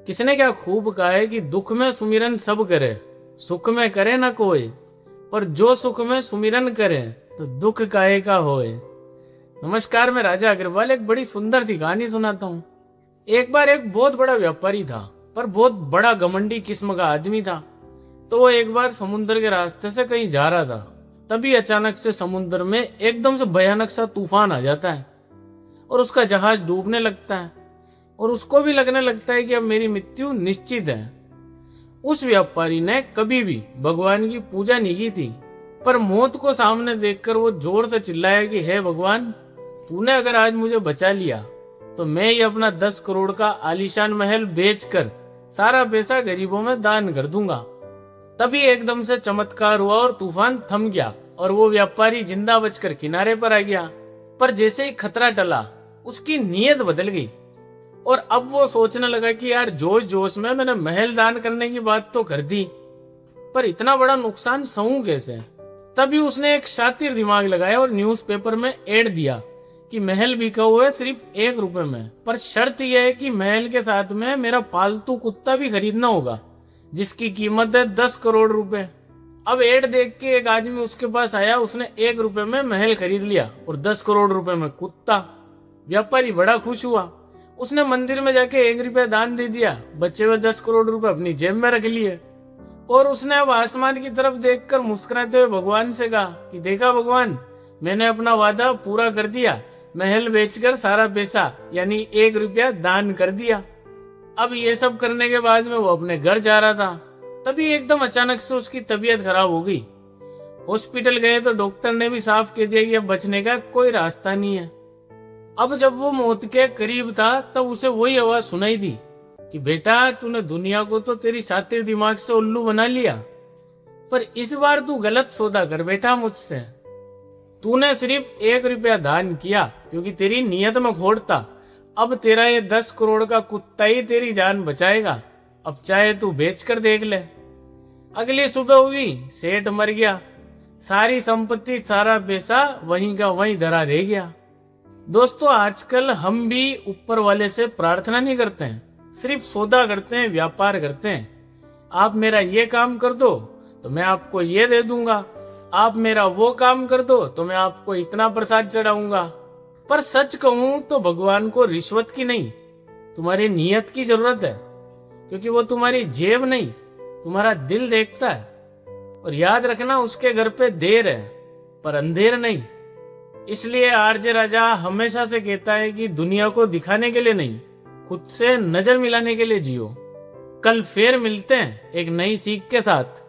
किसने क्या खूब कहा है कि दुख में सुमिरन सब करे, सुख में करे न कोई, पर जो सुख में सुमिरन करे तो दुख काहे का होए। नमस्कार, मैं राजा अग्रवाल एक बड़ी सुंदर सी कहानी सुनाता हूँ। एक बार एक बहुत बड़ा व्यापारी था, पर बहुत बड़ा घमंडी किस्म का आदमी था। तो वो एक बार समुद्र के रास्ते से कहीं जा रहा था। तभी अचानक से समुद्र में एकदम से भयानक सा तूफान आ जाता है और उसका जहाज डूबने लगता है और उसको भी लगने लगता है कि अब मेरी मृत्यु निश्चित है। उस व्यापारी ने कभी भी भगवान की पूजा नहीं की थी, पर मौत को सामने देखकर वो जोर से चिल्लाया कि हे भगवान, तूने अगर आज मुझे बचा लिया तो मैं ये अपना 10 करोड़ का आलीशान महल बेचकर सारा पैसा गरीबों में दान कर दूंगा। तभी एकदम से चमत्कार हुआ और तूफान थम गया और वो व्यापारी जिंदा बचकर किनारे पर आ गया। पर जैसे ही खतरा टला, उसकी नीयत बदल गई और अब वो सोचने लगा कि यार, जोश जोश में मैंने महल दान करने की बात तो कर दी, पर इतना बड़ा नुकसान सहूं कैसे। तभी उसने एक शातिर दिमाग लगाया और न्यूज़पेपर में एड दिया कि महल बिका हुआ है सिर्फ 1 रुपए में, पर शर्त यह है कि महल के साथ में मेरा पालतू कुत्ता भी खरीदना होगा जिसकी कीमत है 10 करोड़ रुपए। अब एड देख के एक आदमी उसके पास आया, उसने 1 रुपए में महल खरीद लिया और 10 करोड़ रुपए में कुत्ता। व्यापारी बड़ा खुश हुआ, उसने मंदिर में जाके 1 रुपया दान दे दिया, बचे हुए 10 करोड़ रुपए अपनी जेब में रख लिए और उसने अब आसमान की तरफ देखकर मुस्कुराते हुए भगवान से कहा कि देखा भगवान, मैंने अपना वादा पूरा कर दिया, महल बेचकर सारा पैसा यानी 1 रुपया दान कर दिया। अब ये सब करने के बाद में वो अपने घर जा रहा था, तभी एकदम अचानक से उसकी तबीयत खराब हो गई। हॉस्पिटल गए तो डॉक्टर ने भी साफ कह दिया कि अब बचने का कोई रास्ता नहीं है। अब जब वो मौत के करीब था तब उसे वही आवाज सुनाई दी कि बेटा, तूने दुनिया को तो तेरी शातिर दिमाग से उल्लू बना लिया, पर इस बार तू गलत सौदा कर बैठा मुझसे। तूने सिर्फ 1 रुपया दान किया क्योंकि तेरी नीयत में खोट था। अब तेरा ये 10 करोड़ का कुत्ता ही तेरी जान बचाएगा, अब चाहे तू बेच कर देख ले। अगली सुबह हुई, सेठ मर गया, सारी संपत्ति सारा पैसा वहीं का वहीं धरा रह गया। दोस्तों, आजकल हम भी ऊपर वाले से प्रार्थना नहीं करते हैं, सिर्फ सौदा करते हैं, व्यापार करते हैं। आप मेरा ये काम कर दो तो मैं आपको ये दे दूंगा, आप मेरा वो काम कर दो तो मैं आपको इतना प्रसाद चढ़ाऊंगा। पर सच कहूं तो भगवान को रिश्वत की नहीं, तुम्हारी नीयत की जरूरत है, क्योंकि वो तुम्हारी जेब नहीं, तुम्हारा दिल देखता है। और याद रखना, उसके घर पे देर है पर अंधेर नहीं। इसलिए आरजे राजा हमेशा से कहता है कि दुनिया को दिखाने के लिए नहीं, खुद से नजर मिलाने के लिए जियो। कल फिर मिलते हैं एक नई सीख के साथ।